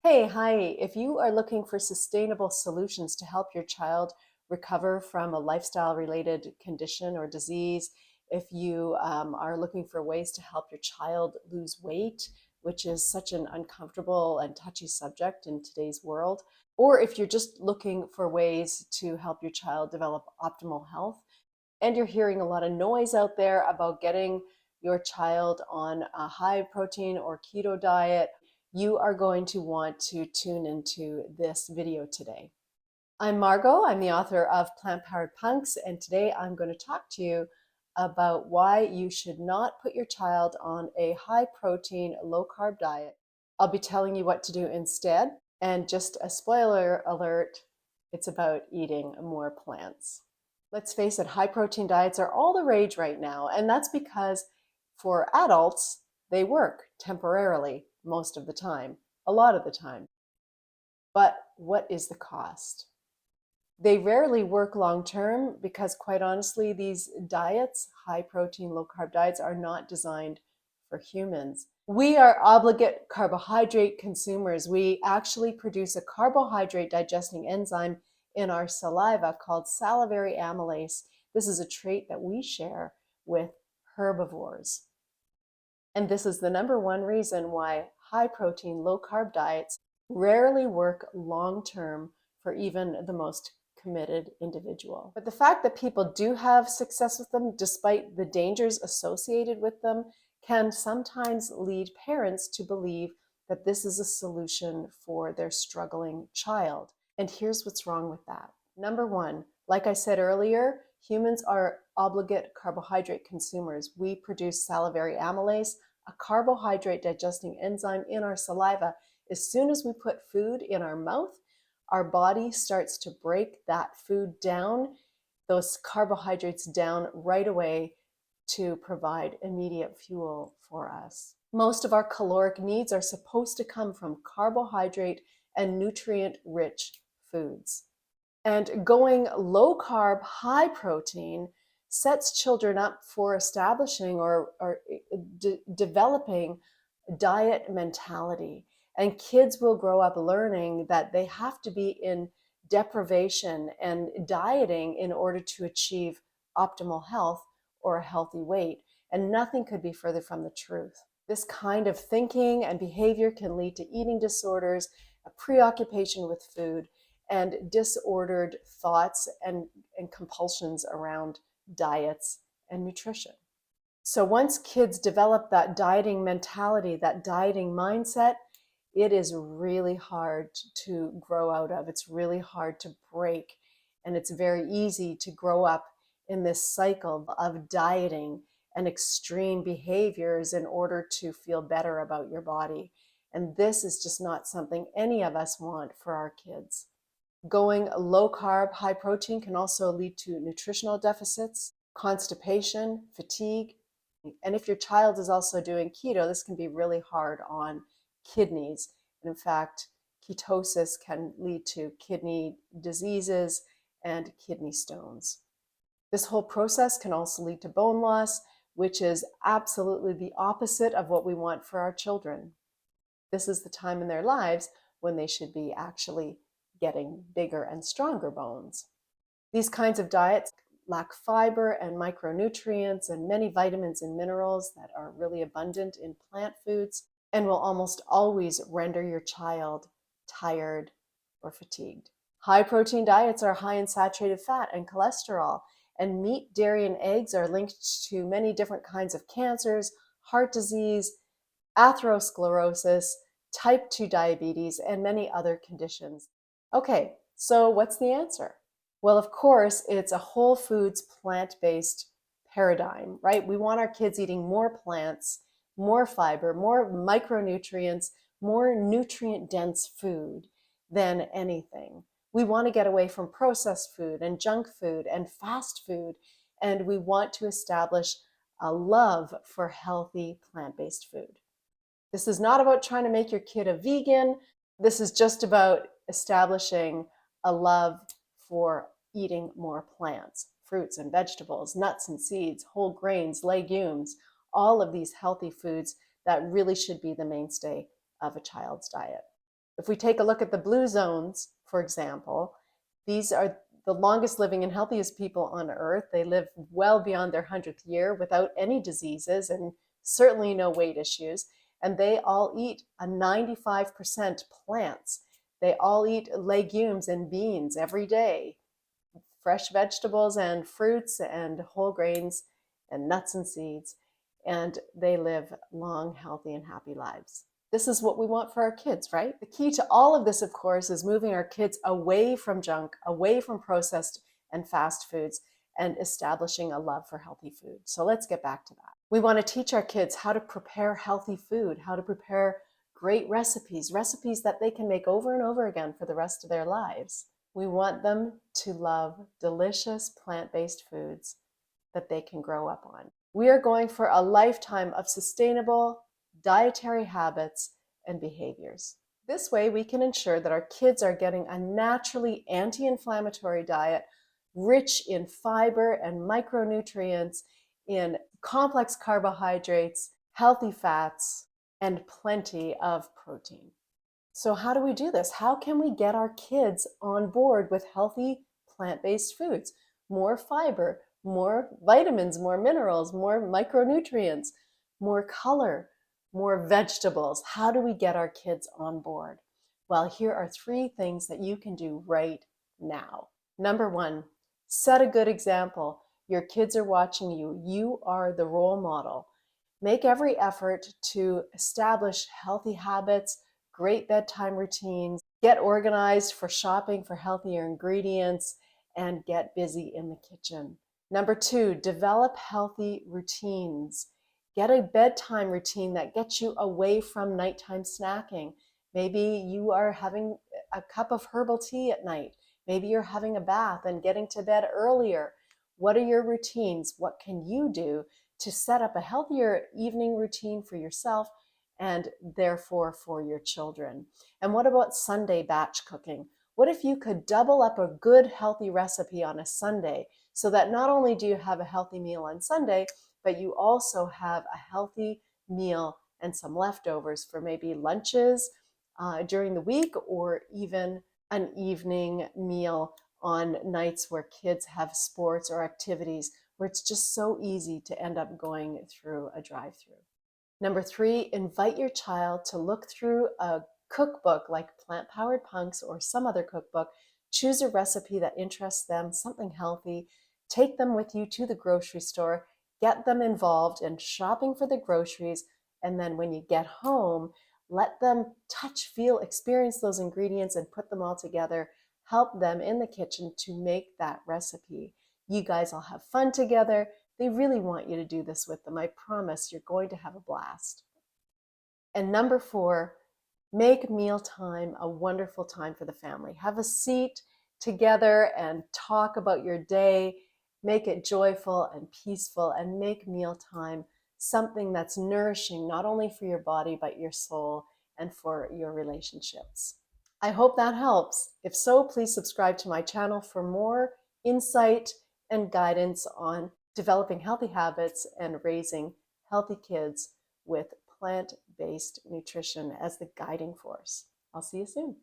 Hi. If you are looking for sustainable solutions to help your child recover from a lifestyle-related condition or disease, if you are looking for ways to help your child lose weight, which is such an uncomfortable and touchy subject in today's world, or if you're just looking for ways to help your child develop optimal health, and you're hearing a lot of noise out there about getting your child on a high protein or keto diet, you are going to want to tune into this video today. I'm Margot. I'm the author of Plant Powered Punks, and today I'm going to talk to you about why you should not put your child on a high protein, low carb diet. I'll be telling you what to do instead, and just a spoiler alert, it's about eating more plants. Let's face it, high protein diets are all the rage right now, and that's because for adults, they work temporarily most of the time, a lot of the time. But what is the cost? They rarely work long term because, quite honestly, these diets, high protein, low carb diets, are not designed for humans. We are obligate carbohydrate consumers. We actually produce a carbohydrate digesting enzyme in our saliva called salivary amylase. This is a trait that we share with herbivores. And this is the number one reason why high protein, low carb diets rarely work long term for even the most committed individual. But the fact that people do have success with them, despite the dangers associated with them, can sometimes lead parents to believe that this is a solution for their struggling child. And here's what's wrong with that. Number one, like I said earlier, humans are obligate carbohydrate consumers. We produce salivary amylase, a carbohydrate digesting enzyme in our saliva. As soon as we put food in our mouth, our body starts to break that food down, those carbohydrates down right away to provide immediate fuel for us. Most of our caloric needs are supposed to come from carbohydrate and nutrient-rich foods. And going low carb, high protein sets children up for establishing or developing diet mentality. And kids will grow up learning that they have to be in deprivation and dieting in order to achieve optimal health or a healthy weight. And nothing could be further from the truth. This kind of thinking and behavior can lead to eating disorders, a preoccupation with food, and disordered thoughts and compulsions around diets and nutrition. So once kids develop that dieting mentality, that dieting mindset, it is really hard to grow out of. It's really hard to break. And it's very easy to grow up in this cycle of dieting and extreme behaviors in order to feel better about your body. And this is just not something any of us want for our kids. Going low carb, high protein can also lead to nutritional deficits, constipation, fatigue. And if your child is also doing keto, this can be really hard on kidneys. And in fact, ketosis can lead to kidney diseases and kidney stones. This whole process can also lead to bone loss, which is absolutely the opposite of what we want for our children. This is the time in their lives when they should be actually getting bigger and stronger bones. These kinds of diets lack fiber and micronutrients and many vitamins and minerals that are really abundant in plant foods and will almost always render your child tired or fatigued. High protein diets are high in saturated fat and cholesterol, and meat, dairy, and eggs are linked to many different kinds of cancers, heart disease, atherosclerosis, type 2 diabetes, and many other conditions. Okay, so what's the answer? Well, of course, it's a whole foods, plant-based paradigm, right? We want our kids eating more plants, more fiber, more micronutrients, more nutrient-dense food than anything. We want to get away from processed food and junk food and fast food, and we want to establish a love for healthy plant-based food. This is not about trying to make your kid a vegan. This is just about establishing a love for eating more plants, fruits and vegetables, nuts and seeds, whole grains, legumes, all of these healthy foods that really should be the mainstay of a child's diet. If we take a look at the blue zones, for example, these are the longest living and healthiest people on earth. They live well beyond their 100th year without any diseases and certainly no weight issues. And they all eat a 95% plants. They all eat legumes and beans every day, fresh vegetables and fruits and whole grains and nuts and seeds. And they live long, healthy, and happy lives. This is what we want for our kids, right? The key to all of this, of course, is moving our kids away from junk, away from processed and fast foods, and establishing a love for healthy food. So let's get back to that. We want to teach our kids how to prepare healthy food, how to prepare great recipes, recipes that they can make over and over again for the rest of their lives. We want them to love delicious plant-based foods that they can grow up on. We are going for a lifetime of sustainable dietary habits and behaviors. This way, we can ensure that our kids are getting a naturally anti-inflammatory diet, rich in fiber and micronutrients, in complex carbohydrates, healthy fats, and plenty of protein. So how do we do this? How can we get our kids on board with healthy plant-based foods? More fiber, more vitamins, more minerals, more micronutrients, more color, more vegetables. How do we get our kids on board? Well, here are 3 things that you can do right now. Number 1, set a good example. Your kids are watching you. You are the role model. Make every effort to establish healthy habits, great bedtime routines, get organized for shopping for healthier ingredients, and get busy in the kitchen. Number 2, develop healthy routines. Get a bedtime routine that gets you away from nighttime snacking. Maybe you are having a cup of herbal tea at night. Maybe you're having a bath and getting to bed earlier. What are your routines? What can you do to set up a healthier evening routine for yourself and therefore for your children? And what about Sunday batch cooking? What if you could double up a good healthy recipe on a Sunday so that not only do you have a healthy meal on Sunday, but you also have a healthy meal and some leftovers for maybe lunches during the week, or even an evening meal on nights where kids have sports or activities where it's just so easy to end up going through a drive-through. Number 3, invite your child to look through a cookbook like Plant Powered Punks or some other cookbook. Choose a recipe that interests them, something healthy. Take them with you to the grocery store. Get them involved in shopping for the groceries. And then when you get home, let them touch, feel, experience those ingredients and put them all together. Help them in the kitchen to make that recipe. You guys will have fun together. They really want you to do this with them. I promise you're going to have a blast. And number 4, make mealtime a wonderful time for the family. Have a seat together and talk about your day. Make it joyful and peaceful, and make mealtime something that's nourishing, not only for your body, but your soul and for your relationships. I hope that helps. If so, please subscribe to my channel for more insight and guidance on developing healthy habits and raising healthy kids with plant-based nutrition as the guiding force. I'll see you soon.